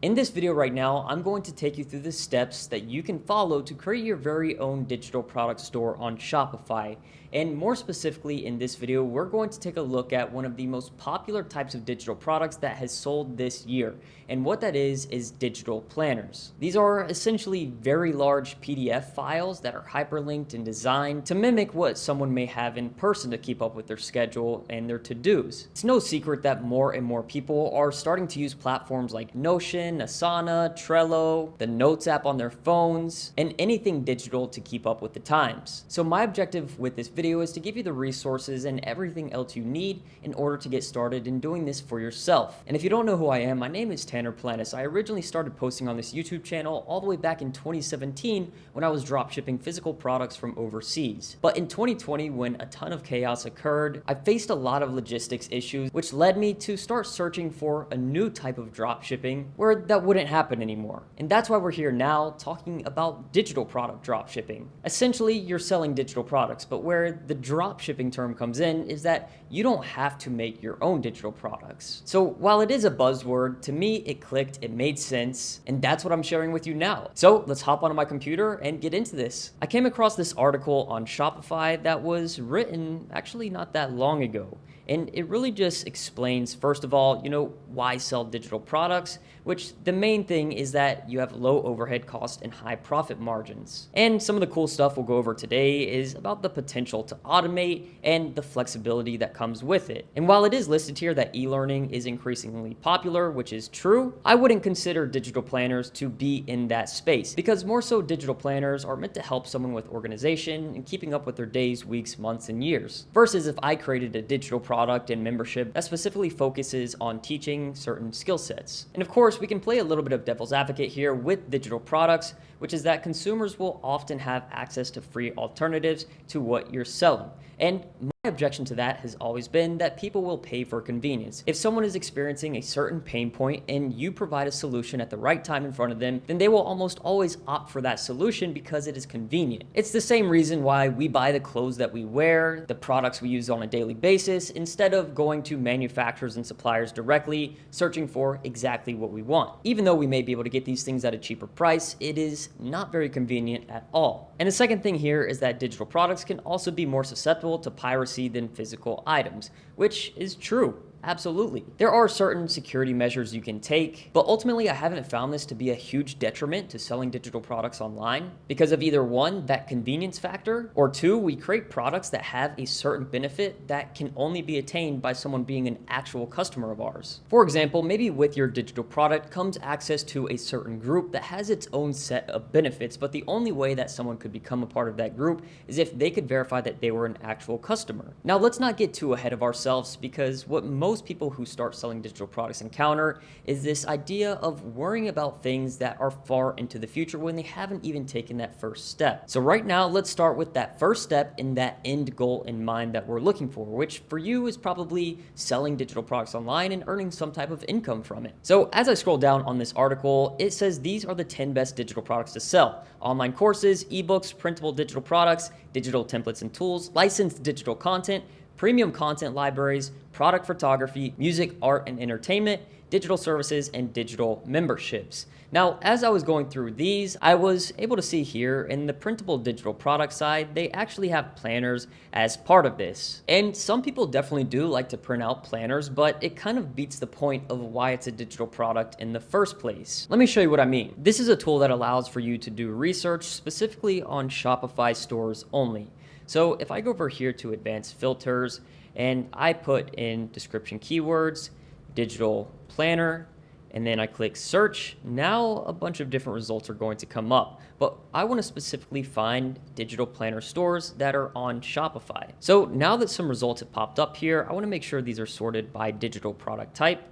In this video right now, I'm going to take you through the steps that you can follow to create your very own digital product store on Shopify. And more specifically in this video, we're going to take a look at one of the most popular types of digital products that has sold this year. And what that is digital planners. These are essentially very large PDF files that are hyperlinked and designed to mimic what someone may have in person to keep up with their schedule and their to-dos. It's no secret that more and more people are starting to use platforms like Notion, Asana, Trello, the Notes app on their phones, and anything digital to keep up with the times. So my objective with this video is to give you the resources and everything else you need in order to get started in doing this for yourself. And if you don't know who I am, my name is Tanner Planis. I originally started posting on this YouTube channel all the way back in 2017 when I was dropshipping physical products from overseas. But in 2020, when a ton of chaos occurred, I faced a lot of logistics issues, which led me to start searching for a new type of dropshipping where that wouldn't happen anymore. And that's why we're here now talking about digital product dropshipping. Essentially, you're selling digital products, but where the dropshipping term comes in is that you don't have to make your own digital products. So while it is a buzzword, to me it clicked, it made sense, and that's what I'm sharing with you now. So let's hop onto my computer and get into this. I came across this article on Shopify that was written actually not that long ago. And it really just explains, first of all, why sell digital products, which the main thing is that you have low overhead costs and high profit margins. And some of the cool stuff we'll go over today is about the potential to automate and the flexibility that comes with it. And while it is listed here that e-learning is increasingly popular, which is true, I wouldn't consider digital planners to be in that space, because more so digital planners are meant to help someone with organization and keeping up with their days, weeks, months, and years. Versus if I created a digital product and membership that specifically focuses on teaching certain skill sets. And of course, we can play a little bit of devil's advocate here with digital products, which is that consumers will often have access to free alternatives to what you're selling. And my objection to that has always been that people will pay for convenience. If someone is experiencing a certain pain point and you provide a solution at the right time in front of them, then they will almost always opt for that solution because it is convenient. It's the same reason why we buy the clothes that we wear, the products we use on a daily basis, instead of going to manufacturers and suppliers directly, searching for exactly what we want. Even though we may be able to get these things at a cheaper price, it is not very convenient at all. And the second thing here is that digital products can also be more susceptible to piracy than physical items, which is true. Absolutely. There are certain security measures you can take, but ultimately I haven't found this to be a huge detriment to selling digital products online because of either one, that convenience factor, or two, we create products that have a certain benefit that can only be attained by someone being an actual customer of ours. For example, maybe with your digital product comes access to a certain group that has its own set of benefits, but the only way that someone could become a part of that group is if they could verify that they were an actual customer. Now, let's not get too ahead of ourselves, because what most people who start selling digital products encounter is this idea of worrying about things that are far into the future when they haven't even taken that first step. So right now, let's start with that first step and that end goal in mind that we're looking for, which for you is probably selling digital products online and earning some type of income from it. So as I scroll down on this article, it says these are the 10 best digital products to sell: online courses, ebooks, printable digital products, digital templates and tools, licensed digital content, premium content libraries, product photography, music, art, and entertainment, digital services, and digital memberships. Now, as I was going through these, I was able to see here in the printable digital product side, they actually have planners as part of this. And some people definitely do like to print out planners, but it kind of beats the point of why it's a digital product in the first place. Let me show you what I mean. This is a tool that allows for you to do research specifically on Shopify stores only. So if I go over here to advanced filters and I put in description keywords, digital planner, and then I click search, now a bunch of different results are going to come up. But I want to specifically find digital planner stores that are on Shopify. So now that some results have popped up here, I want to make sure these are sorted by digital product type.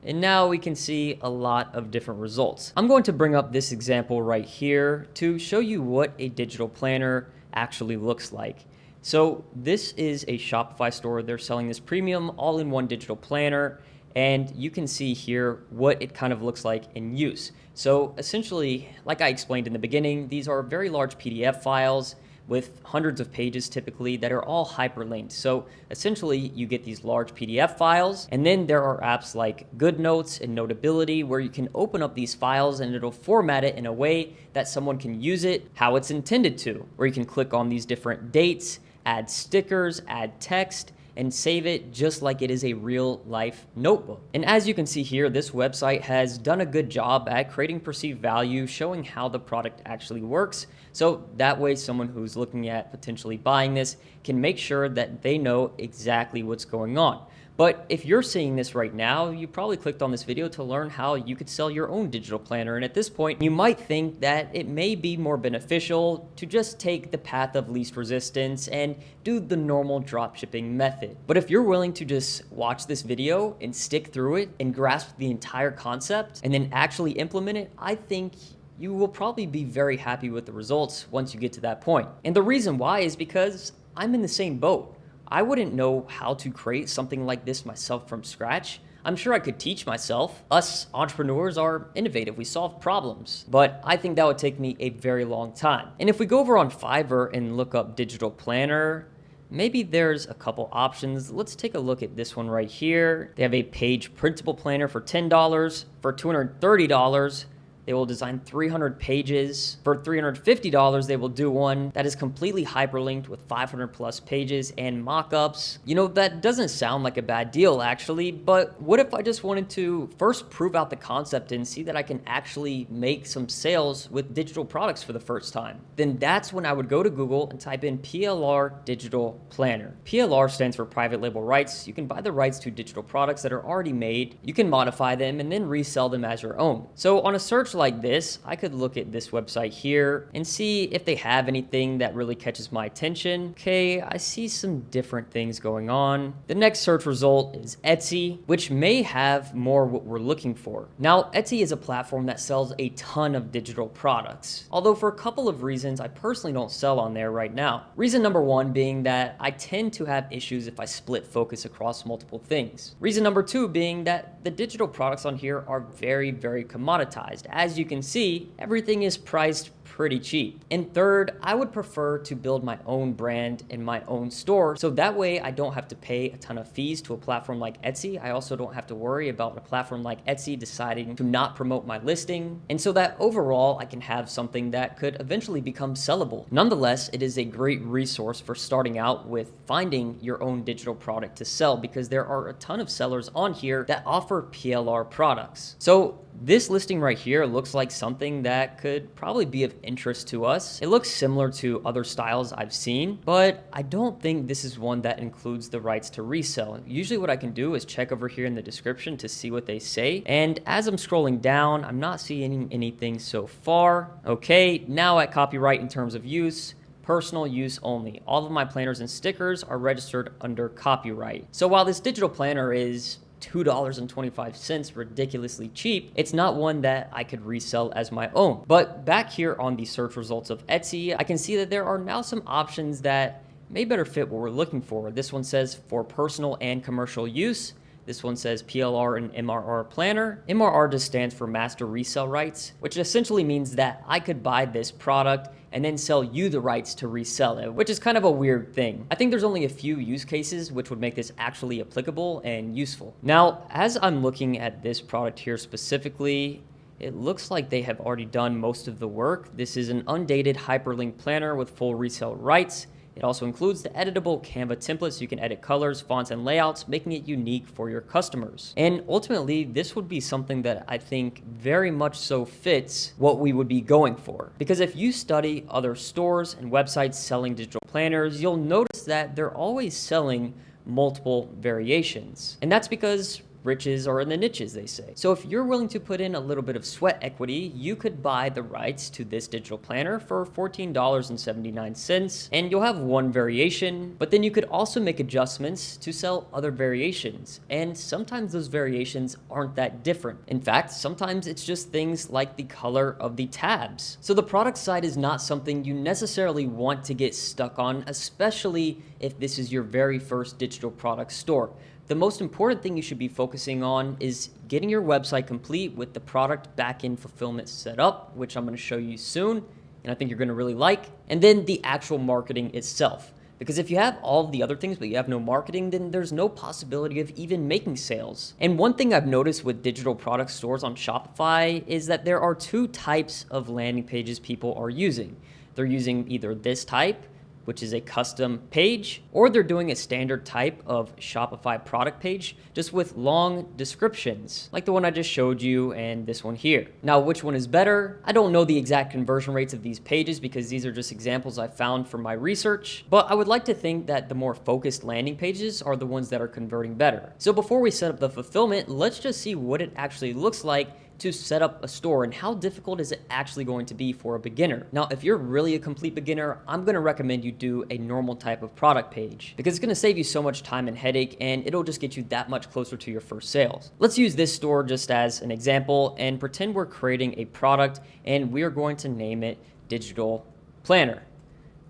And now we can see a lot of different results. I'm going to bring up this example right here to show you what a digital planner actually looks like. So this is a Shopify store. They're selling this premium all-in-one digital planner, and you can see here what it kind of looks like in use. So essentially, like I explained in the beginning, these are very large PDF files with hundreds of pages typically that are all hyperlinked. So essentially you get these large PDF files, and then there are apps like GoodNotes and Notability where you can open up these files and it'll format it in a way that someone can use it how it's intended to, where you can click on these different dates, add stickers, add text, and save it just like it is a real life notebook. And as you can see here, this website has done a good job at creating perceived value, showing how the product actually works. So that way someone who's looking at potentially buying this can make sure that they know exactly what's going on. But if you're seeing this right now, you probably clicked on this video to learn how you could sell your own digital planner. And at this point, you might think that it may be more beneficial to just take the path of least resistance and do the normal dropshipping method. But if you're willing to just watch this video and stick through it and grasp the entire concept and then actually implement it, I think you will probably be very happy with the results once you get to that point. And the reason why is because I'm in the same boat. I wouldn't know how to create something like this myself from scratch. I'm sure I could teach myself. Us entrepreneurs are innovative, we solve problems, but I think that would take me a very long time. And if we go over on Fiverr and look up digital planner, maybe there's a couple options. Let's take a look at this one right here. They have a page printable planner for $10. For $230, they will design 300 pages. For $350, they will do one that is completely hyperlinked with 500 plus pages and mockups. You know, that doesn't sound like a bad deal actually, but what if I just wanted to first prove out the concept and see that I can actually make some sales with digital products for the first time? Then that's when I would go to Google and type in PLR digital planner. PLR stands for private label rights. You can buy the rights to digital products that are already made. You can modify them and then resell them as your own. So on a search like this, I could look at this website here and see if they have anything that really catches my attention. Okay, I see some different things going on. The next search result is Etsy, which may have more what we're looking for. Now, Etsy is a platform that sells a ton of digital products, although for a couple of reasons, I personally don't sell on there right now. Reason number one being that I tend to have issues if I split focus across multiple things. Reason number two being that the digital products on here are very, very commoditized. As you can see, everything is priced pretty cheap. And third, I would prefer to build my own brand in my own store, so that way I don't have to pay a ton of fees to a platform like Etsy. I also don't have to worry about a platform like Etsy deciding to not promote my listing, and so that overall I can have something that could eventually become sellable. Nonetheless, it is a great resource for starting out with finding your own digital product to sell, because there are a ton of sellers on here that offer PLR products. So this listing right here looks like something that could probably be of interest to us. It looks similar to other styles I've seen, but I don't think this is one that includes the rights to resell. Usually what I can do is check over here in the description to see what they say. And as I'm scrolling down, I'm not seeing anything so far. Okay, now at copyright in terms of use, personal use only. All of my planners and stickers are registered under copyright. So while this digital planner is $2.25, ridiculously cheap, it's not one that I could resell as my own. But back here on the search results of Etsy, I can see that there are now some options that may better fit what we're looking for. This one says for personal and commercial use. This one says PLR and MRR planner. MRR just stands for master resale rights, which essentially means that I could buy this product and then sell you the rights to resell it, which is kind of a weird thing. I think there's only a few use cases which would make this actually applicable and useful. Now, as I'm looking at this product here specifically, it looks like they have already done most of the work. This is an undated hyperlink planner with full resale rights. It also includes the editable Canva templates so you can edit colors, fonts, and layouts, making it unique for your customers. And ultimately, this would be something that I think very much so fits what we would be going for. Because if you study other stores and websites selling digital planners, you'll notice that they're always selling multiple variations. And that's because riches are in the niches, they say. So if you're willing to put in a little bit of sweat equity, you could buy the rights to this digital planner for $14.79, and you'll have one variation, but then you could also make adjustments to sell other variations. And sometimes those variations aren't that different. In fact, sometimes it's just things like the color of the tabs. So the product side is not something you necessarily want to get stuck on, especially if this is your very first digital product store. The most important thing you should be focusing on is getting your website complete with the product backend fulfillment set up, which I'm going to show you soon, and I think you're going to really like, and then the actual marketing itself. Because if you have all the other things but you have no marketing, then there's no possibility of even making sales. And one thing I've noticed with digital product stores on Shopify is that there are two types of landing pages people are using. They're using either this type, which is a custom page, or they're doing a standard type of Shopify product page just with long descriptions, like the one I just showed you and this one here. Now, which one is better? I don't know the exact conversion rates of these pages because these are just examples I found from my research, but I would like to think that the more focused landing pages are the ones that are converting better. So before we set up the fulfillment, let's just see what it actually looks like to set up a store and how difficult is it actually going to be for a beginner. Now, if you're really a complete beginner, I'm going to recommend you do a normal type of product page because it's going to save you so much time and headache, and it'll just get you that much closer to your first sales. Let's use this store just as an example and pretend we're creating a product and we are going to name it Digital Planner,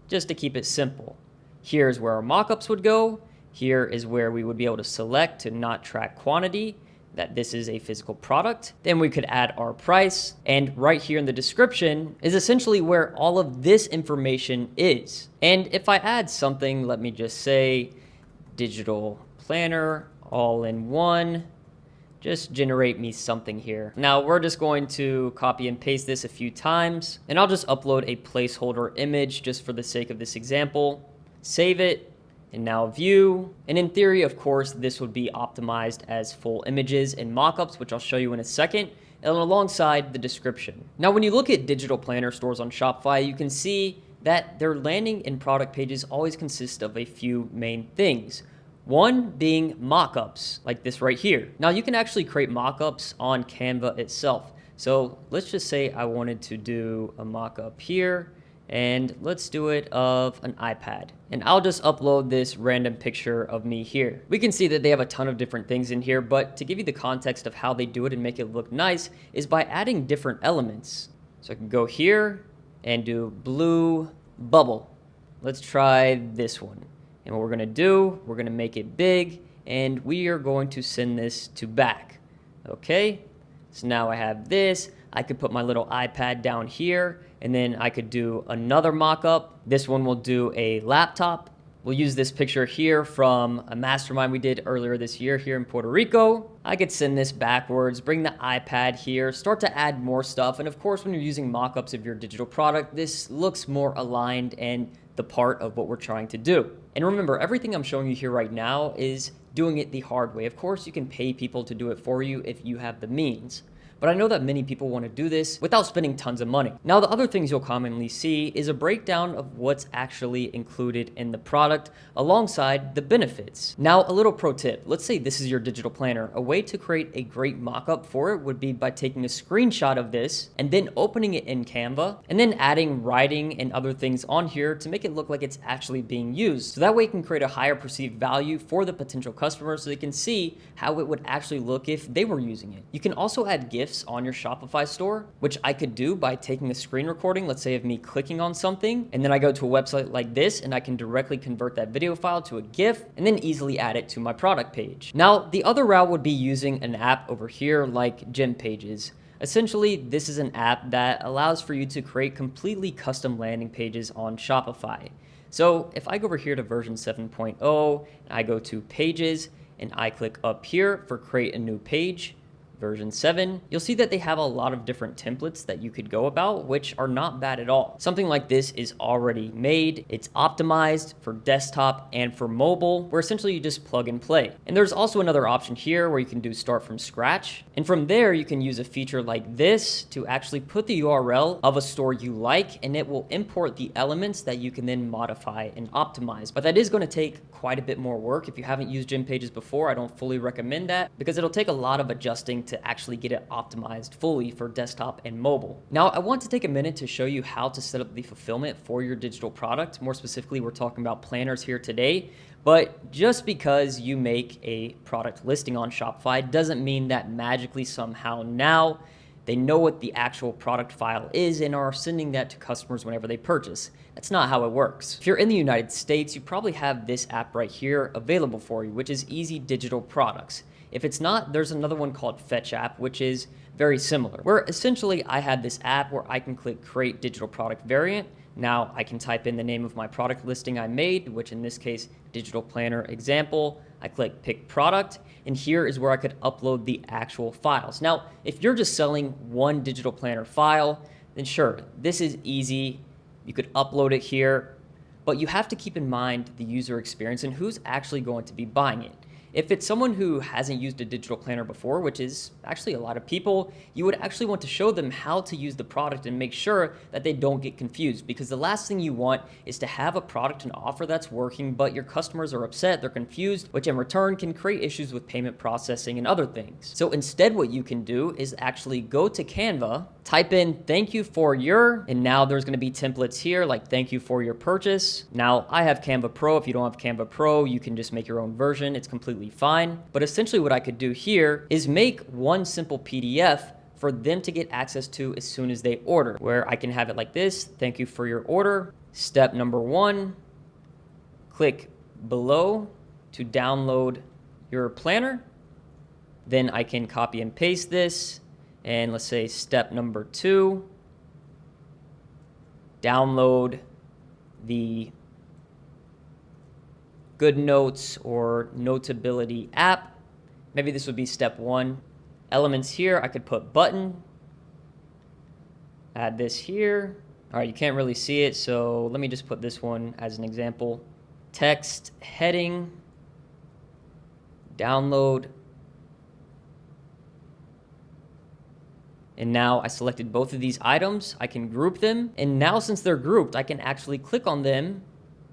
just to keep it simple. Here's where our mockups would go. Here is where we would be able to select to not track quantity, that this is a physical product. Then we could add our price, and right here in the description is essentially where all of this information is. And if I add something, let me just say digital planner all in one, just generate me something here. Now we're just going to copy and paste this a few times, and I'll just upload a placeholder image just for the sake of this example. Save it. And now view, and in theory, of course, this would be optimized as full images and mockups, which I'll show you in a second, and alongside the description. Now, when you look at digital planner stores on Shopify, you can see that their landing and product pages always consist of a few main things. One being mockups, like this right here. Now, you can actually create mockups on Canva itself. So let's just say I wanted to do a mockup here, and let's do it of an iPad. And I'll just upload this random picture of me here. We can see that they have a ton of different things in here, but to give you the context of how they do it and make it look nice is by adding different elements. So I can go here and do blue bubble. Let's try this one. And what we're gonna do, we're gonna make it big, and we are going to send this to back. Okay, so now I have this. I could put my little iPad down here, and then I could do another mock-up. This one will do a laptop. We'll use this picture here from a mastermind we did earlier this year here in Puerto Rico. I could send this backwards, bring the iPad here, start to add more stuff. And of course, when you're using mock-ups of your digital product, this looks more aligned and the part of what we're trying to do. And remember, everything I'm showing you here right now is doing it the hard way. Of course, you can pay people to do it for you if you have the means. But I know that many people want to do this without spending tons of money. Now, the other things you'll commonly see is a breakdown of what's actually included in the product alongside the benefits. Now, a little pro tip. Let's say this is your digital planner. A way to create a great mock-up for it would be by taking a screenshot of this and then opening it in Canva and then adding writing and other things on here to make it look like it's actually being used. So that way you can create a higher perceived value for the potential customer so they can see how it would actually look if they were using it. You can also add GIFs on your Shopify store, which I could do by taking a screen recording, let's say of me clicking on something, and then I go to a website like this and I can directly convert that video file to a GIF and then easily add it to my product page. Now, the other route would be using an app over here like Gem Pages. Essentially, this is an app that allows for you to create completely custom landing pages on Shopify. So if I go over here to version 7.0, and I go to Pages, and I click up here for Create a New Page, version 7, you'll see that they have a lot of different templates that you could go about, which are not bad at all. Something like this is already made. It's optimized for desktop and for mobile, where essentially you just plug and play. And there's also another option here where you can do start from scratch. And from there, you can use a feature like this to actually put the URL of a store you like, and it will import the elements that you can then modify and optimize. But that is going to take quite a bit more work. If you haven't used Gem Pages before, I don't fully recommend that because it'll take a lot of adjusting to actually get it optimized fully for desktop and mobile. Now, I want to take a minute to show you how to set up the fulfillment for your digital product. More specifically, we're talking about planners here today. But just because you make a product listing on Shopify doesn't mean that magically somehow now they know what the actual product file is and are sending that to customers whenever they purchase. That's not how it works. If you're in the United States, you probably have this app right here available for you, which is Easy Digital Products. If it's not, there's another one called Fetch App, which is very similar, where essentially I have this app where I can click Create Digital Product Variant. Now I can type in the name of my product listing I made, which in this case, Digital Planner Example. I click Pick Product, and here is where I could upload the actual files. Now, if you're just selling one digital planner file, then sure, this is easy. You could upload it here, but you have to keep in mind the user experience and who's actually going to be buying it. If it's someone who hasn't used a digital planner before, which is actually a lot of people, you would actually want to show them how to use the product and make sure that they don't get confused, because the last thing you want is to have a product and offer that's working, but your customers are upset, they're confused, which in return can create issues with payment processing and other things. So instead what you can do is actually go to Canva, type in thank you for your, and now there's gonna be templates here like thank you for your purchase. Now I have Canva Pro. If you don't have Canva Pro, you can just make your own version. It's completely fine. But essentially what I could do here is make one simple PDF for them to get access to as soon as they order, where I can have it like this: thank you for your order. Step number 1, click below to download your planner. Then I can copy and paste this. And let's say step number 2, download the Good Notes or Notability app. Maybe this would be step 1. Elements here, I could put button, add this here. All right, you can't really see it, so let me just put this one as an example. Text, heading, download. And now I selected both of these items. I can group them. And now since they're grouped, I can actually click on them,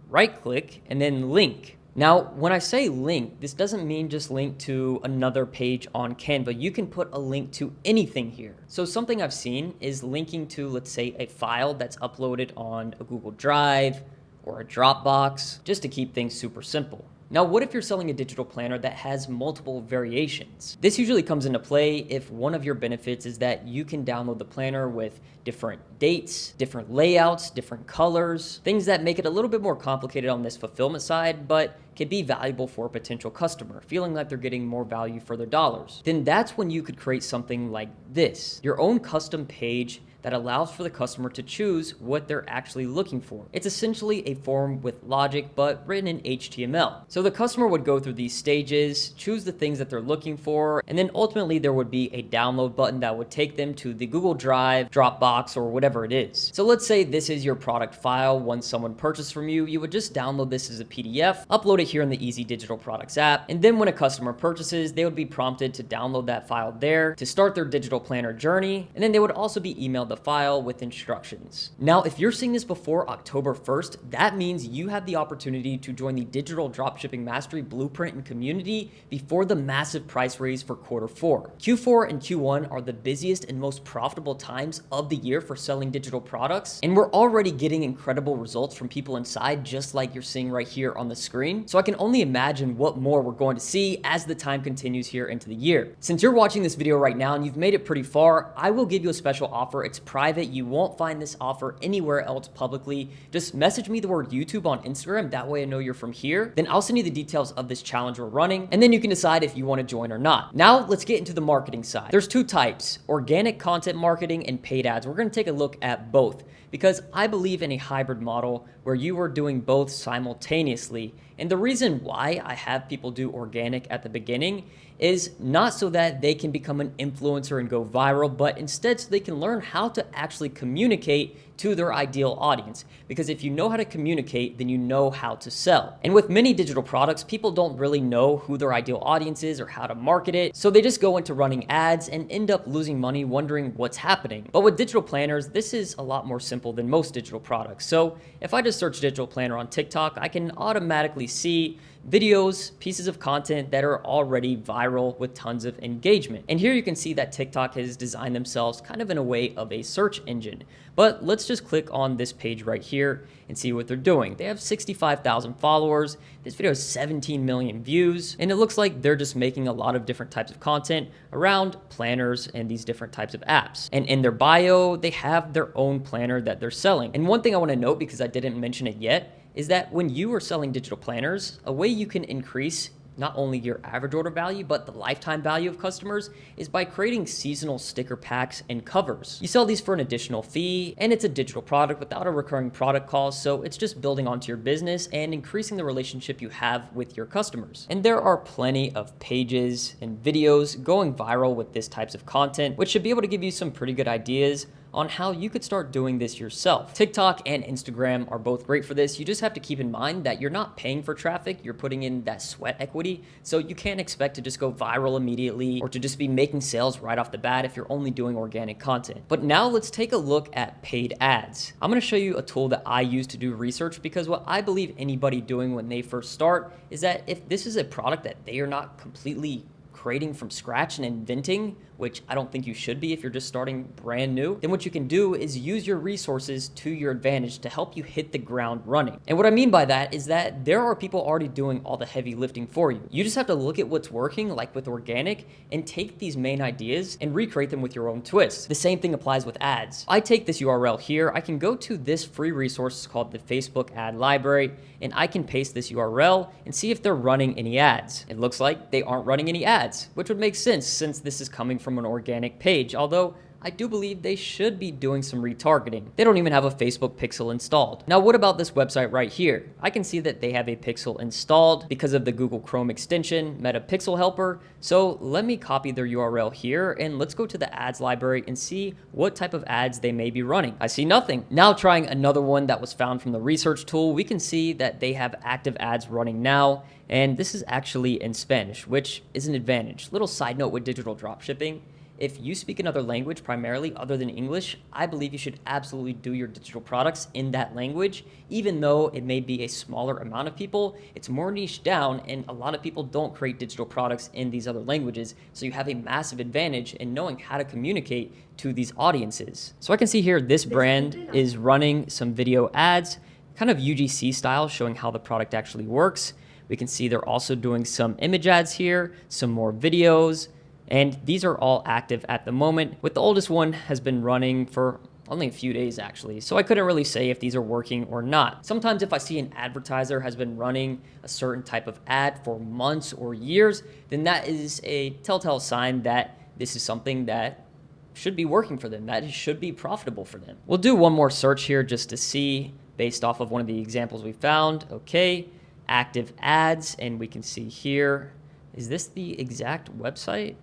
right click, and then link. Now, when I say link, this doesn't mean just link to another page on Canva. You can put a link to anything here. So something I've seen is linking to, let's say, a file that's uploaded on a Google Drive or a Dropbox, just to keep things super simple. Now, what if you're selling a digital planner that has multiple variations? This usually comes into play if one of your benefits is that you can download the planner with different dates, different layouts, different colors, things that make it a little bit more complicated on this fulfillment side, but can be valuable for a potential customer, feeling like they're getting more value for their dollars. Then that's when you could create something like this, your own custom page that allows for the customer to choose what they're actually looking for. It's essentially a form with logic, but written in HTML. So the customer would go through these stages, choose the things that they're looking for, and then ultimately there would be a download button that would take them to the Google Drive, Dropbox, or whatever it is. So let's say this is your product file. Once someone purchased from you, you would just download this as a PDF, upload it here in the Easy Digital Products app, and then when a customer purchases, they would be prompted to download that file there to start their digital planner journey, and then they would also be emailed the file with instructions. Now, if you're seeing this before October 1st, that means you have the opportunity to join the Digital Dropshipping Mastery Blueprint and community before the massive price raise for Q4. Q4 and Q1 are the busiest and most profitable times of the year for selling digital products, and we're already getting incredible results from people inside, just like you're seeing right here on the screen. So I can only imagine what more we're going to see as the time continues here into the year. Since you're watching this video right now and you've made it pretty far, I will give you a special offer. It's private. You won't find this offer anywhere else publicly. Just message me the word YouTube on Instagram. That way I know you're from here. Then I'll send you the details of this challenge we're running, and then you can decide if you want to join or not. Now let's get into the marketing side. There's two types: organic content marketing and paid ads. We're going to take a look at both because I believe in a hybrid model where you are doing both simultaneously. And the reason why I have people do organic at the beginning is not so that they can become an influencer and go viral, but instead so they can learn how to actually communicate to their ideal audience. Because if you know how to communicate, then you know how to sell. And with many digital products, people don't really know who their ideal audience is or how to market it. So they just go into running ads and end up losing money wondering what's happening. But with digital planners, this is a lot more simple than most digital products. So if I just search digital planner on TikTok, I can automatically see videos, pieces of content that are already viral with tons of engagement. And here you can see that TikTok has designed themselves kind of in a way of a search engine. But let's let's just click on this page right here and see what they're doing. They have 65,000 followers. This video has 17 million views, and it looks like they're just making a lot of different types of content around planners and these different types of apps. And in their bio, they have their own planner that they're selling. And one thing I want to note, because I didn't mention it yet, is that when you are selling digital planners, a way you can increase not only your average order value, but the lifetime value of customers is by creating seasonal sticker packs and covers. You sell these for an additional fee, and it's a digital product without a recurring product cost, so it's just building onto your business and increasing the relationship you have with your customers. And there are plenty of pages and videos going viral with this types of content, which should be able to give you some pretty good ideas on how you could start doing this yourself. TikTok and Instagram are both great for this. You just have to keep in mind that you're not paying for traffic, you're putting in that sweat equity, so you can't expect to just go viral immediately or to just be making sales right off the bat if you're only doing organic content. But now let's take a look at paid ads. I'm gonna show you a tool that I use to do research, because what I believe anybody doing when they first start is that if this is a product that they are not completely creating from scratch and inventing, which I don't think you should be if you're just starting brand new, then what you can do is use your resources to your advantage to help you hit the ground running. And what I mean by that is that there are people already doing all the heavy lifting for you. You just have to look at what's working, like with organic, and take these main ideas and recreate them with your own twist. The same thing applies with ads. I take this URL here, I can go to this free resource called the Facebook Ad Library, and I can paste this URL and see if they're running any ads. It looks like they aren't running any ads, which would make sense since this is coming from an organic page, although I do believe they should be doing some retargeting. They don't even have a Facebook pixel installed. Now, what about this website right here? I can see that they have a pixel installed because of the Google Chrome extension, Meta Pixel Helper. So let me copy their URL here and let's go to the ads library and see what type of ads they may be running. I see nothing. Now trying another one that was found from the research tool, we can see that they have active ads running now. And this is actually in Spanish, which is an advantage. Little side note with digital dropshipping. If you speak another language primarily other than English, I believe you should absolutely do your digital products in that language, even though it may be a smaller amount of people. It's more niche down, and a lot of people don't create digital products in these other languages, so you have a massive advantage in knowing how to communicate to these audiences. So I can see here this brand is running some video ads, kind of UGC style, showing how the product actually works. We can see they're also doing some image ads here, some more videos, and these are all active at the moment, with the oldest one has been running for only a few days actually, so I couldn't really say if these are working or not. Sometimes if I see an advertiser has been running a certain type of ad for months or years, then that is a telltale sign that this is something that should be working for them, that it should be profitable for them. We'll do one more search here just to see based off of one of the examples we found. Okay, active ads, and we can see here, is this the exact website?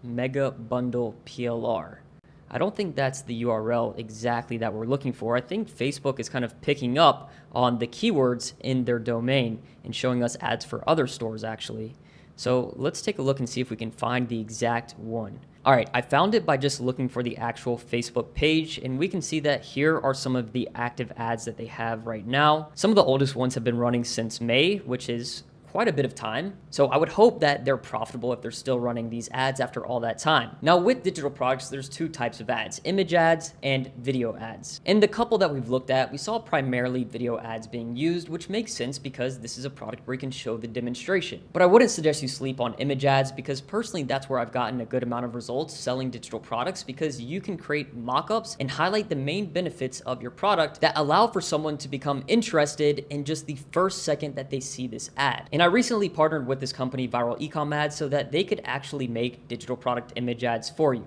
Mega Bundle PLR. I don't think that's the URL exactly that we're looking for. I think Facebook is kind of picking up on the keywords in their domain and showing us ads for other stores actually. So let's take a look and see if we can find the exact one. All right, I found it by just looking for the actual Facebook page, and we can see that here are some of the active ads that they have right now. Some of the oldest ones have been running since May, which is quite a bit of time. So I would hope that they're profitable if they're still running these ads after all that time. Now with digital products, there's two types of ads, image ads and video ads. In the couple that we've looked at, we saw primarily video ads being used, which makes sense because this is a product where you can show the demonstration. But I wouldn't suggest you sleep on image ads, because personally, that's where I've gotten a good amount of results selling digital products, because you can create mockups and highlight the main benefits of your product that allow for someone to become interested in just the first second that they see this ad. And I recently partnered with this company, Viral Ecom Ads, so that they could actually make digital product image ads for you.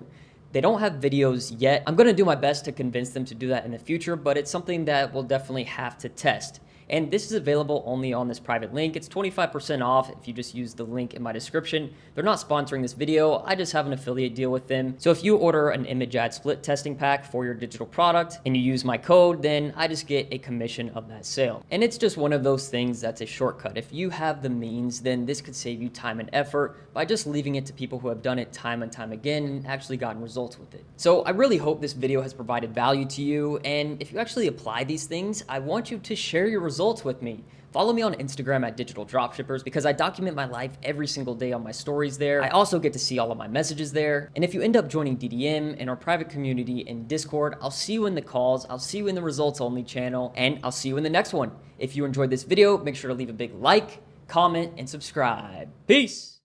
They don't have videos yet. I'm going to do my best to convince them to do that in the future, but it's something that we'll definitely have to test. And this is available only on this private link. It's 25% off if you just use the link in my description. They're not sponsoring this video. I just have an affiliate deal with them. So if you order an image ad split testing pack for your digital product and you use my code, then I just get a commission of that sale. And it's just one of those things that's a shortcut. If you have the means, then this could save you time and effort by just leaving it to people who have done it time and time again and actually gotten results with it. So I really hope this video has provided value to you. And if you actually apply these things, I want you to share your results with me. follow me on Instagram at Digital Dropshippers because I document my life every single day on my stories there. I also get to see all of my messages there. And if you end up joining DDM and our private community in Discord, I'll see you in the calls, I'll see you in the results only channel, and I'll see you in the next one. If you enjoyed this video, make sure to leave a big like, comment, and subscribe. Peace!